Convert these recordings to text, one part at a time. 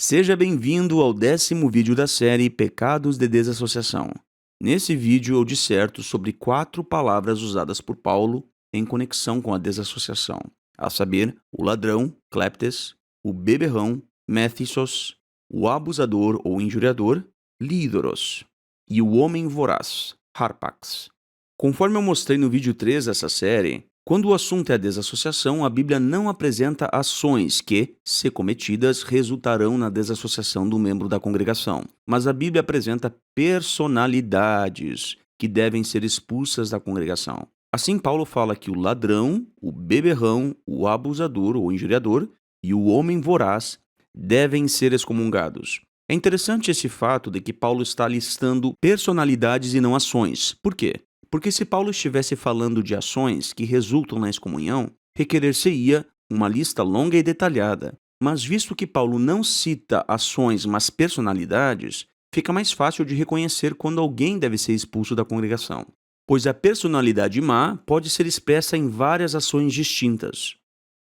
Seja bem-vindo ao 10º vídeo da série Pecados de Desassociação. Nesse vídeo eu disserto sobre 4 palavras usadas por Paulo em conexão com a desassociação, a saber, o ladrão, kleptes, o beberrão, methissos, o abusador ou injuriador, lídoros, e o homem voraz, harpax. Conforme eu mostrei no vídeo 3 dessa série, quando o assunto é a desassociação, a Bíblia não apresenta ações que, se cometidas, resultarão na desassociação do membro da congregação. Mas a Bíblia apresenta personalidades que devem ser expulsas da congregação. Assim, Paulo fala que o ladrão, o beberrão, o abusador ou injuriador e o homem voraz devem ser excomungados. É interessante esse fato de que Paulo está listando personalidades e não ações. Por quê? Porque se Paulo estivesse falando de ações que resultam na excomunhão, requerer-se-ia uma lista longa e detalhada. Mas visto que Paulo não cita ações, mas personalidades, fica mais fácil de reconhecer quando alguém deve ser expulso da congregação. Pois a personalidade má pode ser expressa em várias ações distintas.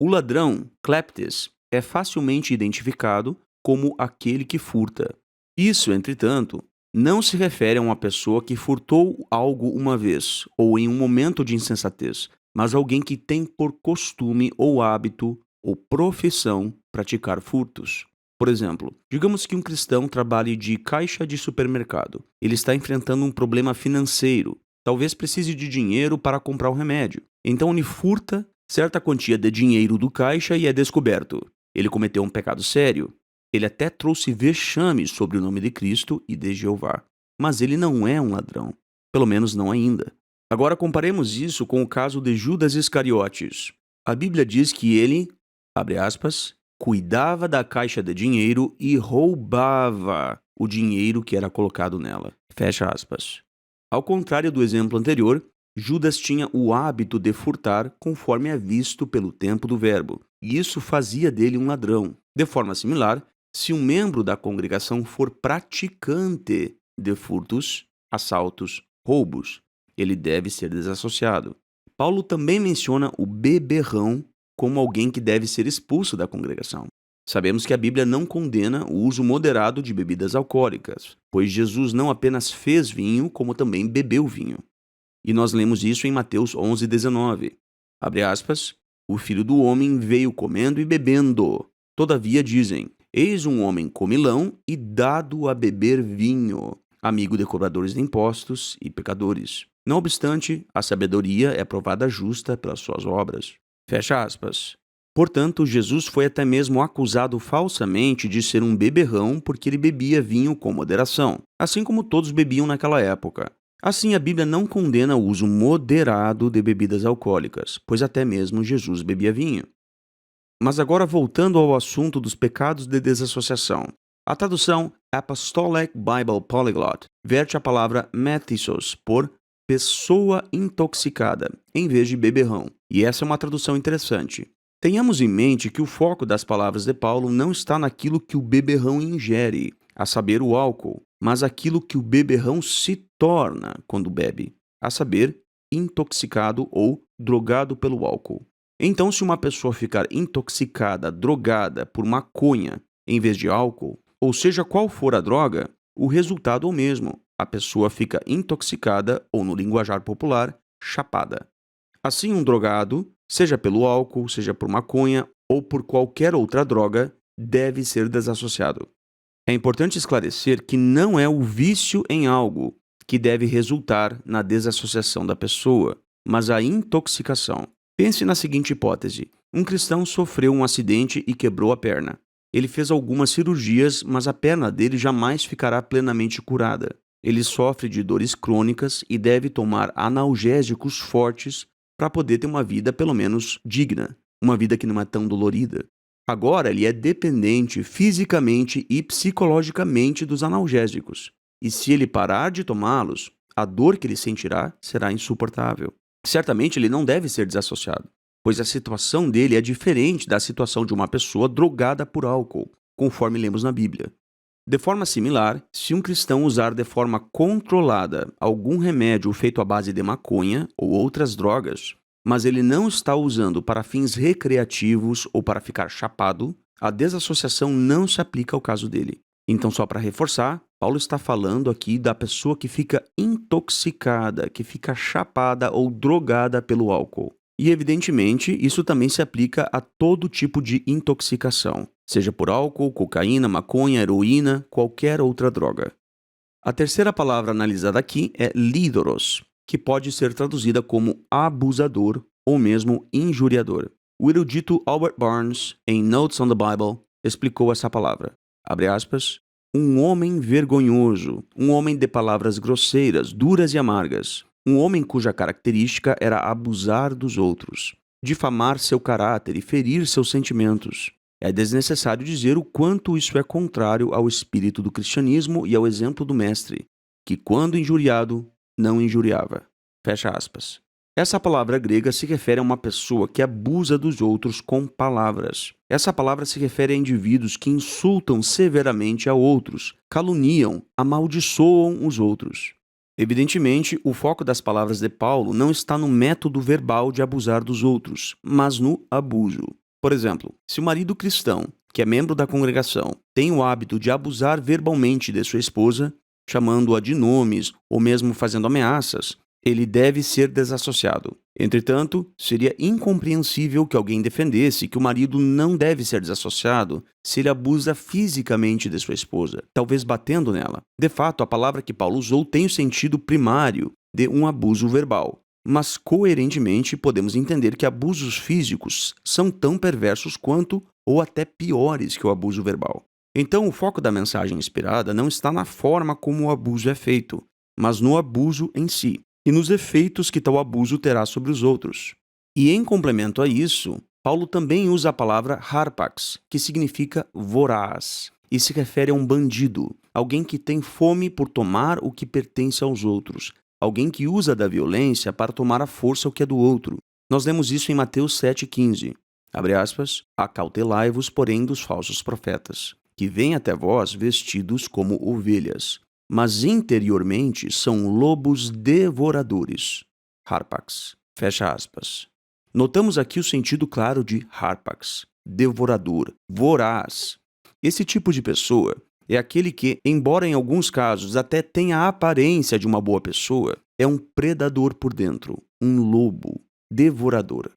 O ladrão, kleptes, é facilmente identificado como aquele que furta. Isso, entretanto, não se refere a uma pessoa que furtou algo uma vez ou em um momento de insensatez, mas alguém que tem por costume ou hábito ou profissão praticar furtos. Por exemplo, digamos que um cristão trabalhe de caixa de supermercado. Ele está enfrentando um problema financeiro. Talvez precise de dinheiro para comprar um remédio. Então ele furta certa quantia de dinheiro do caixa e é descoberto. Ele cometeu um pecado sério. Ele até trouxe vexame sobre o nome de Cristo e de Jeová. Mas ele não é um ladrão. Pelo menos não ainda. Agora comparemos isso com o caso de Judas Iscariotes. A Bíblia diz que ele, abre aspas, cuidava da caixa de dinheiro e roubava o dinheiro que era colocado nela. Fecha aspas. Ao contrário do exemplo anterior, Judas tinha o hábito de furtar conforme é visto pelo tempo do verbo. E isso fazia dele um ladrão. De forma similar, se um membro da congregação for praticante de furtos, assaltos, roubos, ele deve ser desassociado. Paulo também menciona o beberrão como alguém que deve ser expulso da congregação. Sabemos que a Bíblia não condena o uso moderado de bebidas alcoólicas, pois Jesus não apenas fez vinho, como também bebeu vinho. E nós lemos isso em Mateus 11:19. Abre aspas, o Filho do Homem veio comendo e bebendo. Todavia dizem, eis um homem comilão e dado a beber vinho, amigo de cobradores de impostos e pecadores. Não obstante, a sabedoria é provada justa pelas suas obras. Fecha aspas. Portanto, Jesus foi até mesmo acusado falsamente de ser um beberrão porque ele bebia vinho com moderação, assim como todos bebiam naquela época. Assim, a Bíblia não condena o uso moderado de bebidas alcoólicas, pois até mesmo Jesus bebia vinho. Mas agora voltando ao assunto dos pecados de desassociação. A tradução Apostolic Bible Polyglot verte a palavra methissos por pessoa intoxicada, em vez de beberrão. E essa é uma tradução interessante. Tenhamos em mente que o foco das palavras de Paulo não está naquilo que o beberrão ingere, a saber, o álcool, mas aquilo que o beberrão se torna quando bebe, a saber, intoxicado ou drogado pelo álcool. Então, se uma pessoa ficar intoxicada, drogada por maconha em vez de álcool, ou seja qual for a droga, o resultado é o mesmo. A pessoa fica intoxicada ou, no linguajar popular, chapada. Assim, um drogado, seja pelo álcool, seja por maconha ou por qualquer outra droga, deve ser desassociado. É importante esclarecer que não é o vício em algo que deve resultar na desassociação da pessoa, mas a intoxicação. Pense na seguinte hipótese. Um cristão sofreu um acidente e quebrou a perna. Ele fez algumas cirurgias, mas a perna dele jamais ficará plenamente curada. Ele sofre de dores crônicas e deve tomar analgésicos fortes para poder ter uma vida pelo menos digna, uma vida que não é tão dolorida. Agora ele é dependente fisicamente e psicologicamente dos analgésicos. E se ele parar de tomá-los, a dor que ele sentirá será insuportável. Certamente ele não deve ser desassociado, pois a situação dele é diferente da situação de uma pessoa drogada por álcool, conforme lemos na Bíblia. De forma similar, se um cristão usar de forma controlada algum remédio feito à base de maconha ou outras drogas, mas ele não está usando para fins recreativos ou para ficar chapado, A desassociação não se aplica ao caso dele. Então, só para reforçar, Paulo está falando aqui da pessoa que fica intoxicada, que fica chapada ou drogada pelo álcool. E, evidentemente, isso também se aplica a todo tipo de intoxicação, seja por álcool, cocaína, maconha, heroína, qualquer outra droga. A terceira palavra analisada aqui é lídoros, que pode ser traduzida como abusador ou mesmo injuriador. O erudito Albert Barnes, em Notes on the Bible, explicou essa palavra. Abre aspas. Um homem vergonhoso, um homem de palavras grosseiras, duras e amargas. Um homem cuja característica era abusar dos outros, difamar seu caráter e ferir seus sentimentos. É desnecessário dizer o quanto isso é contrário ao espírito do cristianismo e ao exemplo do Mestre, que, quando injuriado, não injuriava. Fecha aspas. Essa palavra grega se refere a uma pessoa que abusa dos outros com palavras. Essa palavra se refere a indivíduos que insultam severamente a outros, caluniam, amaldiçoam os outros. Evidentemente, o foco das palavras de Paulo não está no método verbal de abusar dos outros, mas no abuso. Por exemplo, se o marido cristão, que é membro da congregação, tem o hábito de abusar verbalmente de sua esposa, chamando-a de nomes ou mesmo fazendo ameaças, ele deve ser desassociado. Entretanto, seria incompreensível que alguém defendesse que o marido não deve ser desassociado se ele abusa fisicamente de sua esposa, talvez batendo nela. De fato, a palavra que Paulo usou tem o sentido primário de um abuso verbal. Mas, coerentemente, podemos entender que abusos físicos são tão perversos quanto ou até piores que o abuso verbal. Então, o foco da mensagem inspirada não está na forma como o abuso é feito, mas no abuso em si e nos efeitos que tal abuso terá sobre os outros. E em complemento a isso, Paulo também usa a palavra harpax, que significa voraz, e se refere a um bandido, alguém que tem fome por tomar o que pertence aos outros, alguém que usa da violência para tomar à força o que é do outro. Nós lemos isso em Mateus 7,15. Abre aspas. Acautelai-vos, porém, dos falsos profetas, que vêm até vós vestidos como ovelhas, mas interiormente são lobos devoradores. Harpax. Fecha aspas. Notamos aqui o sentido claro de harpax, devorador, voraz. Esse tipo de pessoa é aquele que, embora em alguns casos até tenha a aparência de uma boa pessoa, é um predador por dentro, um lobo, devorador.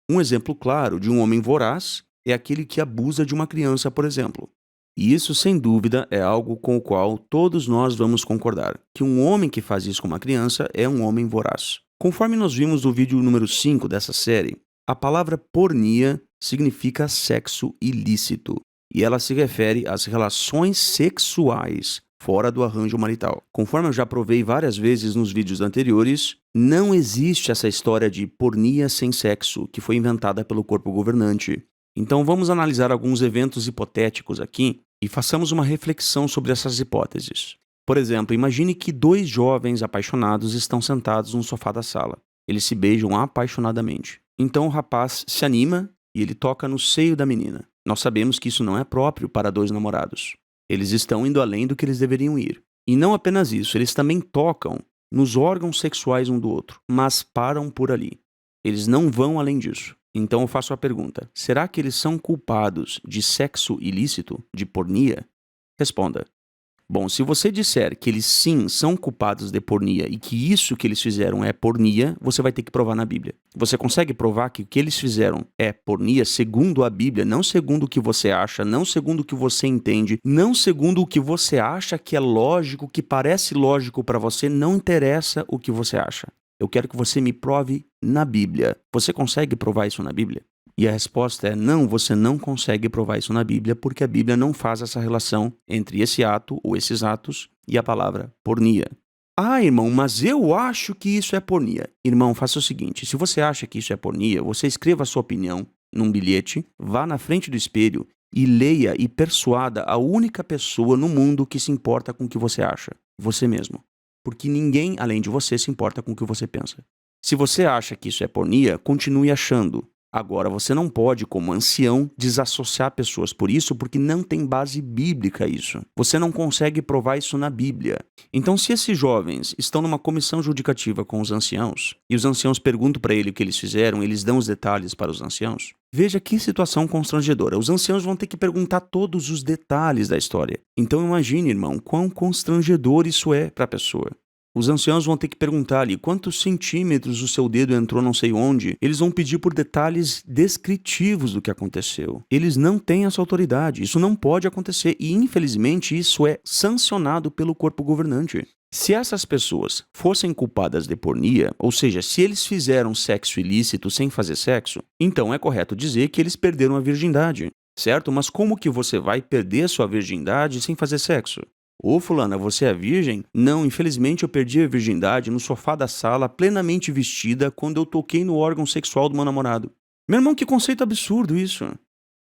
Um exemplo claro de um homem voraz é aquele que abusa de uma criança, por exemplo. E isso, sem dúvida, é algo com o qual todos nós vamos concordar, que um homem que faz isso com uma criança é um homem voraz. Conforme nós vimos no vídeo número 5 dessa série, a palavra pornia significa sexo ilícito, e ela se refere às relações sexuais fora do arranjo marital. Conforme eu já provei várias vezes nos vídeos anteriores, não existe essa história de pornia sem sexo que foi inventada pelo corpo governante. Então vamos analisar alguns eventos hipotéticos aqui e façamos uma reflexão sobre essas hipóteses. Por exemplo, imagine que dois jovens apaixonados estão sentados no sofá da sala. Eles se beijam apaixonadamente. Então o rapaz se anima e ele toca no seio da menina. Nós sabemos que isso não é próprio para dois namorados. Eles estão indo além do que eles deveriam ir. E não apenas isso, eles também tocam nos órgãos sexuais um do outro, mas param por ali. Eles não vão além disso. Então eu faço a pergunta: será que eles são culpados de sexo ilícito, de pornia? Responda. Bom, se você disser que eles sim são culpados de pornia e que isso que eles fizeram é pornia, você vai ter que provar na Bíblia. Você consegue provar que o que eles fizeram é pornia segundo a Bíblia, não segundo o que você acha, não segundo o que você entende, não segundo o que você acha que é lógico, que parece lógico para você, não interessa o que você acha. Eu quero que você me prove na Bíblia. Você consegue provar isso na Bíblia? E a resposta é não, você não consegue provar isso na Bíblia, porque a Bíblia não faz essa relação entre esse ato ou esses atos e a palavra pornia. Ah, irmão, mas eu acho que isso é pornia. Irmão, faça o seguinte, se você acha que isso é pornia, você escreva a sua opinião num bilhete, vá na frente do espelho e leia e persuada a única pessoa no mundo que se importa com o que você acha, você mesmo. Porque ninguém, além de você, se importa com o que você pensa. Se você acha que isso é pornia, continue achando. Agora, você não pode, como ancião, desassociar pessoas por isso, porque não tem base bíblica isso. Você não consegue provar isso na Bíblia. Então, se esses jovens estão numa comissão judicativa com os anciãos, e os anciãos perguntam para ele o que eles fizeram, eles dão os detalhes para os anciãos, veja que situação constrangedora. Os anciãos vão ter que perguntar todos os detalhes da história. Então, imagine, irmão, quão constrangedor isso é para a pessoa. Os anciãos vão ter que perguntar ali quantos centímetros o seu dedo entrou não sei onde. Eles vão pedir por detalhes descritivos do que aconteceu. Eles não têm essa autoridade. Isso não pode acontecer e, infelizmente, isso é sancionado pelo corpo governante. Se essas pessoas fossem culpadas de pornia, ou seja, se eles fizeram sexo ilícito sem fazer sexo, então é correto dizer que eles perderam a virgindade, certo? Mas como que você vai perder sua virgindade sem fazer sexo? Ô fulana, você é virgem? Não, infelizmente eu perdi a virgindade no sofá da sala, plenamente vestida, quando eu toquei no órgão sexual do meu namorado. Meu irmão, que conceito absurdo isso!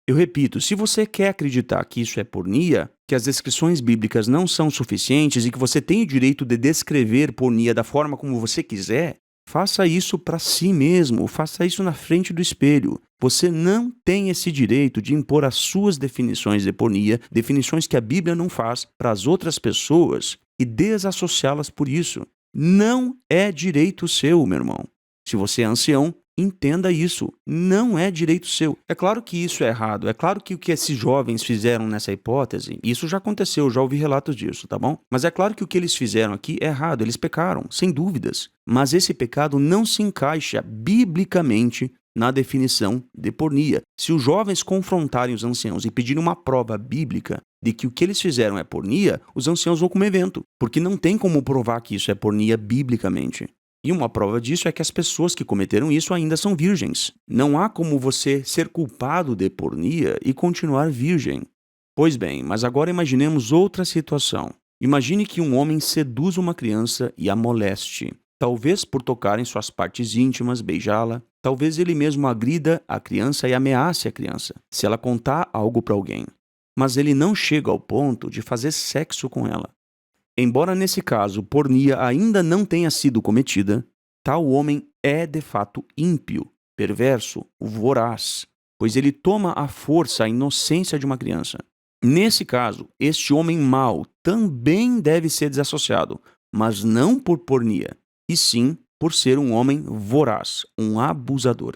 Eu repito, se você quer acreditar que isso é pornia, que as descrições bíblicas não são suficientes e que você tem o direito de descrever pornia da forma como você quiser, faça isso para si mesmo, faça isso na frente do espelho. Você não tem esse direito de impor as suas definições de pornia, definições que a Bíblia não faz, para as outras pessoas e desassociá-las por isso. Não é direito seu, meu irmão. Se você é ancião, entenda isso. Não é direito seu. É claro que isso é errado. É claro que o que esses jovens fizeram nessa hipótese, isso já aconteceu, já ouvi relatos disso, tá bom? Mas é claro que o que eles fizeram aqui é errado. Eles pecaram, sem dúvidas. Mas esse pecado não se encaixa biblicamente na definição de pornia. Se os jovens confrontarem os anciãos e pedirem uma prova bíblica de que o que eles fizeram é pornia, os anciãos vão comer vento, porque não tem como provar que isso é pornia biblicamente. E uma prova disso é que as pessoas que cometeram isso ainda são virgens. Não há como você ser culpado de pornia e continuar virgem. Pois bem, mas agora imaginemos outra situação. Imagine que um homem seduz uma criança e a moleste. Talvez por tocar em suas partes íntimas, beijá-la. Talvez ele mesmo agrida a criança e ameace a criança, se ela contar algo para alguém. Mas ele não chega ao ponto de fazer sexo com ela. Embora nesse caso pornia ainda não tenha sido cometida, tal homem é de fato ímpio, perverso, voraz, pois ele toma à força a inocência de uma criança. Nesse caso, este homem mau também deve ser desassociado, mas não por pornia, e sim por ser um homem voraz, um abusador.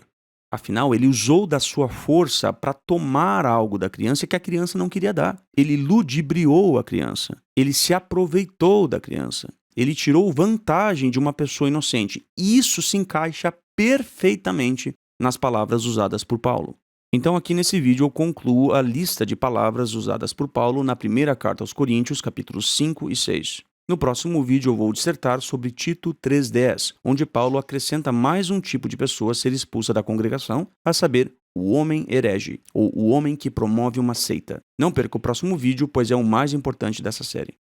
Afinal, ele usou da sua força para tomar algo da criança que a criança não queria dar. Ele ludibriou a criança. Ele se aproveitou da criança. Ele tirou vantagem de uma pessoa inocente. Isso se encaixa perfeitamente nas palavras usadas por Paulo. Então, aqui nesse vídeo eu concluo a lista de palavras usadas por Paulo na primeira carta aos Coríntios, capítulos 5 e 6. No próximo vídeo eu vou dissertar sobre Tito 3:10, onde Paulo acrescenta mais um tipo de pessoa a ser expulsa da congregação, a saber, o homem herege, ou o homem que promove uma seita. Não perca o próximo vídeo, pois é o mais importante dessa série.